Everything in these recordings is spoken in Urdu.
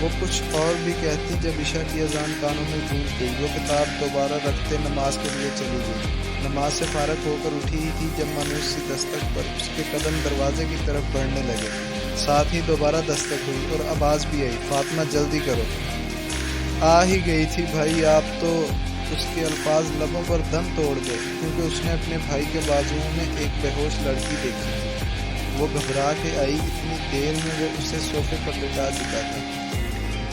وہ کچھ اور بھی کہتی جب عشاء کی اذان کانوں میں گونج گئی۔ وہ کتاب دوبارہ رکھتے نماز کے لیے چلی گئی۔ نماز سے فارغ ہو کر اٹھی ہی تھی جب مانوس سی دستک پر اس کے قدم دروازے کی طرف بڑھنے لگے۔ ساتھ ہی دوبارہ دستک ہوئی اور آواز بھی آئی، فاطمہ جلدی کرو۔ آ ہی گئی تھی بھائی آپ تو۔ اس کے الفاظ لبوں پر دم توڑ گئے کیونکہ اس نے اپنے بھائی کے بازوؤں میں ایک بے ہوش لڑکی دیکھی۔ وہ گھبرا کے آئی، اتنی دیر میں وہ اسے صوفے پر لٹا چکا تھا۔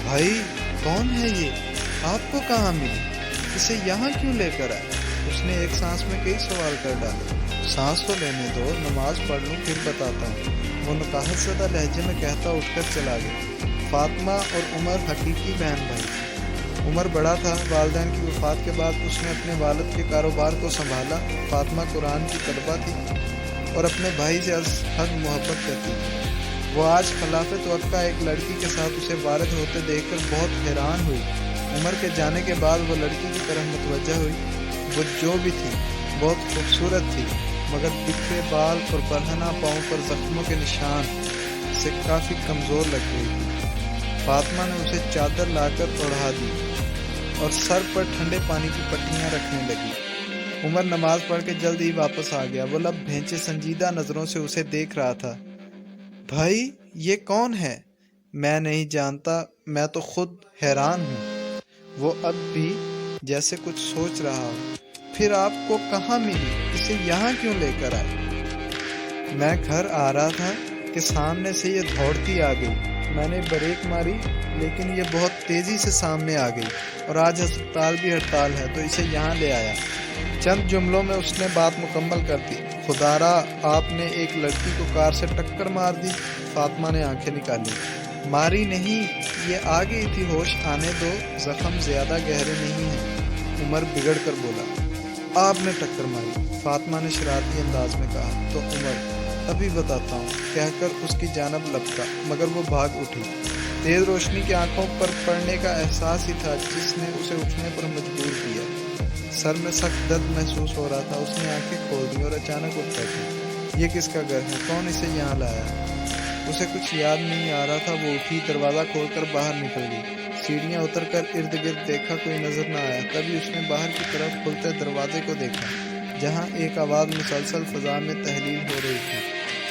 بھائی کون ہے یہ؟ آپ کو کہاں ملی؟ اسے یہاں کیوں لے کر آئے؟ اس نے ایک سانس میں کئی سوال کر ڈالے۔ سانس تو لینے دو، نماز پڑھ لوں پھر بتاتا ہوں، وہ نقاہت زدہ لہجے میں کہتا اٹھ کر چلا گیا۔ فاطمہ اور عمر حقیقی بہن بھائی۔ عمر بڑا تھا، والدین کی وفات کے بعد اس نے اپنے والد کے کاروبار کو سنبھالا۔ فاطمہ قرآن کی طلبہ تھی اور اپنے بھائی سے از حد محبت کرتی تھی۔ وہ آج خلاف توقع ایک لڑکی کے ساتھ اسے وارد ہوتے دیکھ کر بہت حیران ہوئی۔ عمر کے جانے کے بعد وہ لڑکی کی طرف متوجہ ہوئی۔ وہ جو بھی تھی بہت خوبصورت تھی، مگر بکھرے بال اور برہنہ پاؤں پر زخموں کے نشان سے کافی کمزور لگ گئی تھی۔ فاطمہ نے اسے چادر لا کر اوڑھا دی اور سر پر ٹھنڈے پانی کی پٹیاں رکھنے لگی۔ عمر نماز پڑھ کے جلد ہی واپس آ گیا۔ وہ لب بھینچے سنجیدہ نظروں سے اسے دیکھ رہا تھا۔ بھائی یہ کون ہے؟ میں نہیں جانتا، میں تو خود حیران ہوں۔ وہ اب بھی جیسے کچھ سوچ رہا ہو۔ پھر آپ کو کہاں ملی؟ اسے یہاں کیوں لے کر آئے؟ میں گھر آ رہا تھا کہ سامنے سے یہ دوڑتی آ گئی۔ میں نے بریک ماری لیکن یہ بہت تیزی سے سامنے آ گئی، اور آج ہسپتال بھی ہڑتال ہے تو اسے یہاں لے آیا۔ چند جملوں میں اس نے بات مکمل کر دی۔ خدارا آپ نے ایک لڑکی کو کار سے ٹکر مار دی؟ فاطمہ نے آنکھیں نکالی۔ ماری نہیں، یہ آ گئی تھی، ہوش آنے دو، زخم زیادہ گہرے نہیں ہیں۔ عمر بگڑ کر بولا۔ آپ نے ٹکر ماری؟ فاطمہ نے شرارتی انداز میں کہا۔ تو عمر ابھی بتاتا ہوں کہہ کر اس کی جانب لپکا، مگر وہ بھاگ اٹھی۔ تیز روشنی کی آنکھوں پر پڑنے کا احساس ہی تھا جس نے اسے اٹھنے پر مجبور کیا۔ سر میں سخت درد محسوس ہو رہا تھا۔ اس نے آنکھیں کھول دی اور اچانک اٹھ بیٹھی۔ یہ کس کا گھر ہے؟ کون اسے یہاں لایا؟ اسے کچھ یاد نہیں آ رہا تھا۔ وہ اٹھی، دروازہ کھول کر باہر نکل گئی۔ سیڑھیاں اتر کر ارد گرد دیکھا، کوئی نظر نہ آیا۔ تبھی اس نے باہر کی طرف کھلتے دروازے کو دیکھا جہاں ایک آواز مسلسل فضا میں تحلیل ہو رہی تھی۔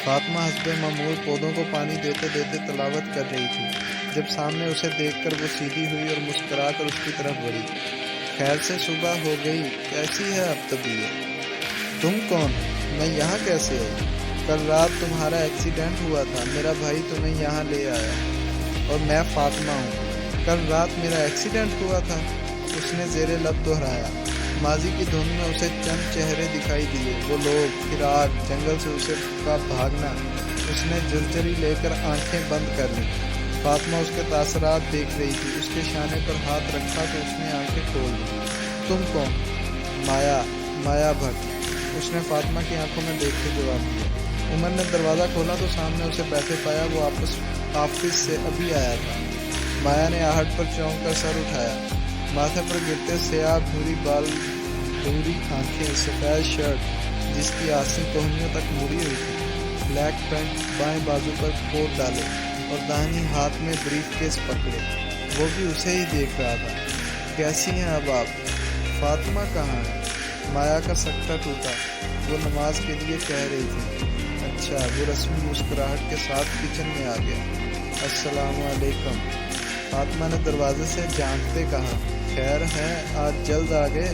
فاطمہ حسب معمول پودوں کو پانی دیتے دیتے تلاوت کر رہی تھی۔ جب سامنے اسے دیکھ کر وہ سیدھی ہوئی اور مسکرا کر اس کی طرف بڑھی۔ خیر سے صبح ہو گئی، کیسی ہے اب طبیعت؟ تم کون؟ میں یہاں کیسے آئی؟ کل رات تمہارا ایکسیڈنٹ ہوا تھا، میرا بھائی تمہیں یہاں لے آیا، اور میں فاطمہ ہوں۔ کل رات میرا ایکسیڈنٹ ہوا تھا؟ اس نے زیر لب دہرایا۔ ماضی کی دھن میں اسے چند چہرے دکھائی دیے، وہ لوگ، فراق، جنگل سے اسے کا بھاگنا۔ اس نے جرجری لے کر آنکھیں بند کر لیں۔ فاطمہ اس کے تاثرات دیکھ رہی تھی۔ اس کے شانے پر ہاتھ رکھا تو اس نے آنکھیں کھول دی۔ تم کون؟ مایا بھٹ، اس نے فاطمہ کی آنکھوں میں دیکھ کے جواب دیا۔ عمر نے دروازہ کھولا تو سامنے اسے بیٹھے پایا۔ وہ آفس سے ابھی آیا تھا۔ مایا نے آہٹ پر چونک کر سر اٹھایا۔ ماتھے پر گرتے سیاہ بھوری بال، بھوری آنکھیں، سفید شرٹ جس کی آستین کوہنیوں تک مڑی ہوئی تھی، بلیک پینٹ، بائیں بازو پر کوٹ ڈالے اور داہنی ہاتھ میں بریف کیس پکڑے۔ وہ بھی اسے ہی دیکھ رہا تھا۔ کیسی ہیں اب آپ؟ فاطمہ کہاں ہے؟ مایا کا سکتہ ٹوٹا۔ وہ نماز کے لیے کہہ رہی تھی۔ اچھا، وہ رسمی مسکراہٹ کے ساتھ کچن میں آ گیا۔ السلام علیکم، فاطمہ نے دروازے سے جھانکتے کہا۔ خیر ہے، آج جلد آ گئے؟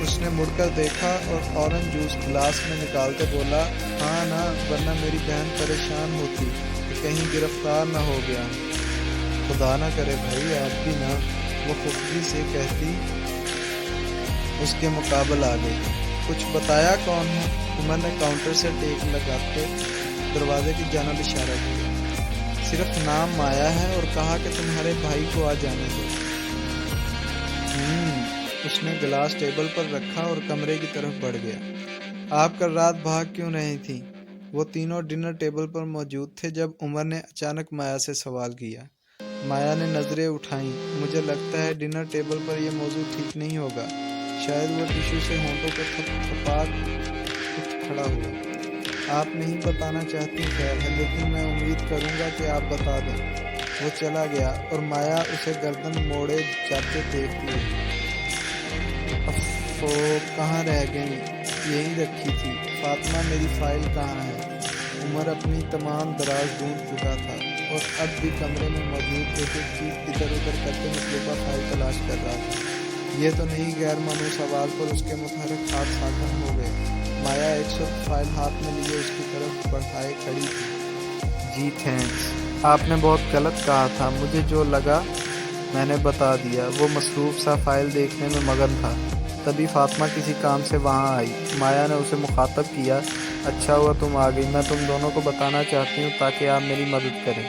اس نے مڑ کر دیکھا اور اورنج جوس گلاس میں نکالتے بولا، ہاں نا، ورنہ میری بہن پریشان ہوتی کہ کہیں گرفتار نہ ہو گیا۔ خدا نہ کرے بھائی، آپ بھی نہ، وہ خفگی سے کہتی اس کے مقابل آ گئی۔ کچھ بتایا کون ہے؟ عمر نے کاؤنٹر سے ٹیک لگاتے دروازے کی جانب اشارہ کیا۔ صرف نام مایا ہے اور کہا کہ تمہارے بھائی کو آ جانے دو۔ اس نے گلاس ٹیبل پر رکھا اور کمرے کی طرف بڑھ گیا۔ آپ کل رات بھاگ کیوں نہیں تھی؟ وہ تینوں ڈنر ٹیبل پر موجود تھے جب عمر نے اچانک مایا سے سوال کیا۔ مایا نے نظریں اٹھائیں۔ مجھے لگتا ہے ڈنر ٹیبل پر یہ موضوع ٹھیک نہیں ہوگا۔ شاید وہ ٹیشو سے ہونٹوں کو تھپاک اٹھ کھڑا ہوا۔ آپ نہیں بتانا چاہتی، خیر ہے، لیکن میں امید کروں گا کہ آپ بتا دیں۔ وہ چلا گیا اور مایا اسے گردن موڑے جاتے دیکھتی رہی۔ افو، کہاں رہ گئی؟ یہی رکھی تھی۔ فاطمہ، میری فائل کہاں ہے؟ عمر اپنی تمام دراز ڈھونڈ چکا تھا اور اب بھی کمرے میں موجود ایک ایک چیز ادھر ادھر کرتے مطلوبہ فائل تلاش کر رہا تھا۔ یہ تو نہیں؟ غیر معمول سوال پر اس کے متحرک ہاتھ ساکن ہو گئے۔ مایا ایک سخت فائل ہاتھ میں لیے اس کی طرف بڑھائے کھڑی تھی۔ جی تھینکس، آپ نے بہت غلط کہا تھا، مجھے جو لگا میں نے بتا دیا۔ وہ مصروف سا فائل دیکھنے میں مگن تھا۔ تبھی فاطمہ کسی کام سے وہاں آئی۔ مایا نے اسے مخاطب کیا، اچھا ہوا تم آ گئی، میں تم دونوں کو بتانا چاہتی ہوں تاکہ آپ میری مدد کریں۔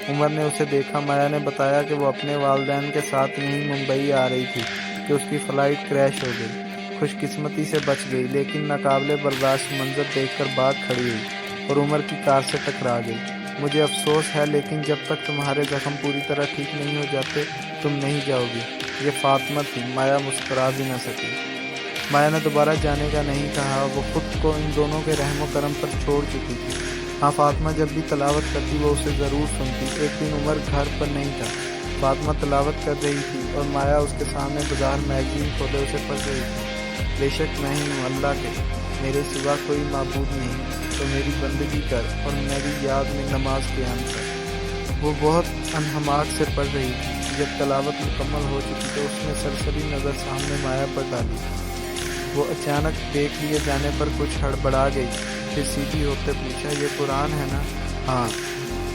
عمر نے اسے دیکھا۔ مایا نے بتایا کہ وہ اپنے والدین کے ساتھ یہیں ممبئی آ رہی تھی کہ اس کی فلائٹ کریش ہو گئی۔ خوش قسمتی سے بچ گئی، لیکن ناقابل برداشت منظر دیکھ کر بھاگ کھڑی ہوئی اور عمر کی کار سے ٹکرا گئی۔ مجھے افسوس ہے، لیکن جب تک تمہارے زخم پوری طرح ٹھیک نہیں ہو جاتے تم نہیں جاؤ گی۔ یہ فاطمہ تھی۔ مایا مسکرا بھی نہ سکی۔ مایا نے دوبارہ جانے کا نہیں کہا، وہ خود کو ان دونوں کے رحم و کرم پر چھوڑ چکی تھی۔ ہاں، فاطمہ جب بھی تلاوت کرتی وہ اسے ضرور سنتی۔ ایک دن عمر گھر پر نہیں تھا، فاطمہ تلاوت کر رہی تھی اور مایا اس کے سامنے بازار میگزین کھولے اسے پڑھ رہی تھی۔ بے شک میں ہی ہوں اللہ کے، میرے سوا کوئی معبود نہیں، تو میری بندگی کر اور میری یاد میں نماز قیام کر۔ وہ بہت انہماک سے پڑھ رہی تھی۔ جب تلاوت مکمل ہو چکی تو اس نے سرسری نظر سامنے مایا پر ڈالی۔ وہ اچانک دیکھ لیے جانے پر کچھ ہڑبڑا گئی، پھر سیدھی ہوتے پوچھا، یہ قرآن ہے نا؟ ہاں۔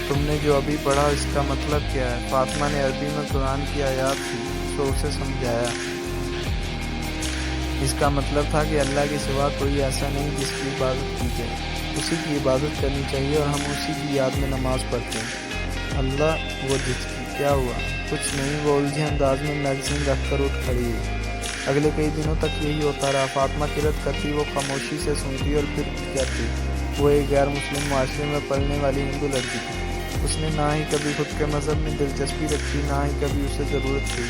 تم نے جو ابھی پڑھا اس کا مطلب کیا ہے؟ فاطمہ نے عربی میں قرآن کی آیات تھی تو اسے سمجھایا۔ اس کا مطلب تھا کہ اللہ کے سوا کوئی ایسا نہیں جس کی عبادت کی جائے، اسی کی عبادت کرنی چاہیے اور ہم اسی کی یاد میں نماز پڑھتے ہیں۔ اللہ، وہ جس کی کیا ہوا؟ کچھ نہیں۔ وہ الجھے انداز میں میگزین رکھ کر اٹھ کھڑی ہوئی۔ اگلے کئی دنوں تک یہی ہوتا رہا۔ فاطمہ قرأت کرتی، وہ خاموشی سے سنتی اور پھر کہتی۔ وہ ایک غیر مسلم معاشرے میں پلنے والی ہندو لڑکی تھی۔ اس نے نہ ہی کبھی خود کے مذہب میں دلچسپی رکھی، نہ ہی کبھی اسے ضرورت تھی،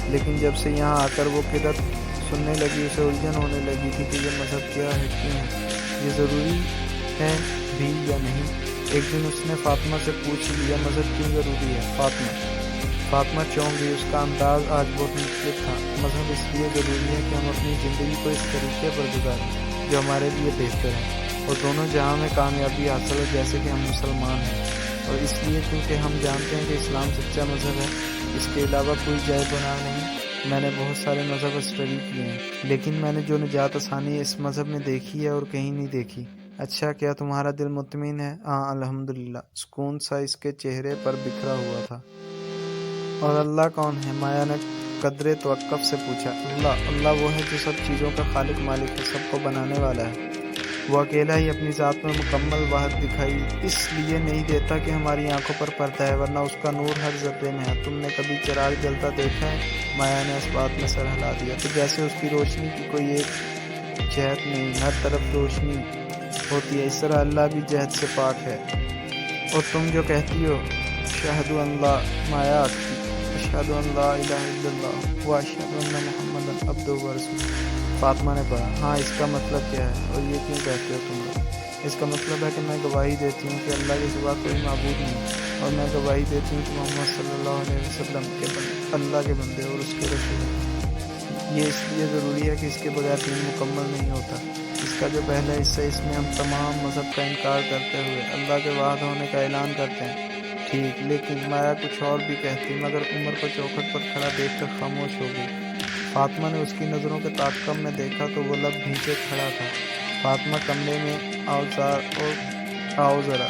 لیکن جب سے یہاں آ کر وہ قرأت سننے لگی اسے الجھن ہونے لگی تھی کہ یہ مذہب کیا ہے، کیوں ہے، یہ ضروری ہے بھی یا نہیں۔ ایک دن اس نے فاطمہ سے پوچھ لیا، مذہب کیوں ضروری ہے فاطمہ چونک گئی۔ اس کا انداز آج بہت مختلف تھا۔ مذہب اس لیے ضروری ہے کہ ہم اپنی زندگی کو اس طریقے پر گزاریں جو ہمارے لیے بہتر ہے اور دونوں جہاں میں کامیابی حاصل ہو، جیسے کہ ہم مسلمان ہیں، اور اس لیے کیونکہ ہم جانتے ہیں کہ اسلام سچا مذہب ہے، اس کے علاوہ کوئی جائے گناہ نہیں۔ میں نے بہت سارے مذہب اسٹڈی کیے ہیں، لیکن میں نے جو نجات آسانی اس مذہب میں دیکھی ہے اور کہیں نہیں دیکھی۔ اچھا، کیا تمہارا دل مطمئن ہے؟ ہاں الحمدللہ۔ سکون سا اس کے چہرے پر بکھرا ہوا تھا۔ اور اللہ کون ہے؟ مایا نے قدرے توقف سے پوچھا۔ اللہ وہ ہے جو سب چیزوں کا خالق مالک ہے، سب کو بنانے والا ہے۔ وہ اکیلا ہی اپنی ذات میں مکمل وحدت دکھائی اس لیے نہیں دیتا کہ ہماری آنکھوں پر پردہ ہے، ورنہ اس کا نور ہر ذرے میں ہے۔ تم نے کبھی چراغ جلتا دیکھا ہے؟ مایا نے اس بات میں سر ہلا دیا۔ تو جیسے اس کی روشنی کی کوئی ایک جہت نہیں، ہر طرف روشنی ہوتی ہے، اس طرح اللہ بھی جہت سے پاک ہے۔ اور تم جو کہتی ہو اشہد ان لا، مایا آتی، اشہد ان لا الہ الا اللہ و اشہد ان محمد عبدہ و رسولہ۔ فاطمہ نے پڑھا، ہاں اس کا مطلب کیا ہے اور یہ کیوں کہتے ہو تم لوگ؟ اس کا مطلب ہے کہ میں گواہی دیتی ہوں کہ اللہ کے سوا کوئی معبود نہیں، اور میں گواہی دیتی ہوں کہ محمد صلی اللہ علیہ وسلم کے اللہ کے بندے اور اس کے رسول ہیں۔ یہ اس لیے ضروری ہے کہ اس کے بغیر دین مکمل نہیں ہوتا۔ اس کا جو پہلا حصہ، اس میں ہم تمام مذہب کا انکار کرتے ہوئے اللہ کے واحد ہونے کا اعلان کرتے ہیں۔ ٹھیک، لیکن مایا کچھ اور بھی کہتی، مگر عمر کو چوکھٹ پر کھڑا دیکھ کر خاموش ہو گئی۔ فاطمہ نے اس کی نظروں کے تعاقب میں دیکھا تو وہ لب بھینچے کھڑا تھا۔ فاطمہ کمرے میں آؤ ذرا،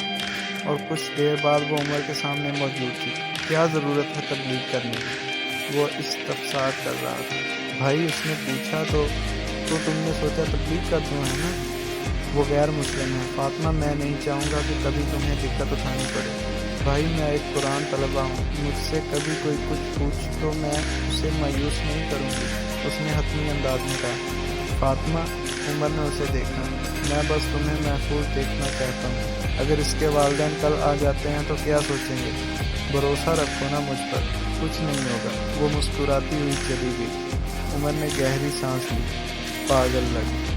اور کچھ دیر بعد وہ عمر کے سامنے موجود تھی۔ کیا ضرورت ہے تبلیغ کرنے کی؟ وہ استفسار کر رہا تھا۔ بھائی، اس نے پوچھا، تو تم نے سوچا تبلیغ کر دوں، ہے نا؟ وہ غیر مسلم ہے فاطمہ، میں نہیں چاہوں گا کہ کبھی تمہیں دقت اٹھانی پڑے۔ بھائی، میں ایک قرآن طلبہ ہوں، مجھ سے کبھی کوئی کچھ پوچھ تو میں اسے مایوس نہیں کروں گی، اس نے حتمی انداز میں کہا۔ فاطمہ، عمر نے اسے دیکھا، میں بس تمہیں محفوظ دیکھنا چاہتا ہوں، اگر اس کے والدین کل آ جاتے ہیں تو کیا سوچیں گے؟ بھروسہ رکھو نا مجھ پر، کچھ نہیں ہوگا۔ وہ مسکراتی ہوئی چلی گئی۔ عمر نے گہری سانس لی، پاگل لگی۔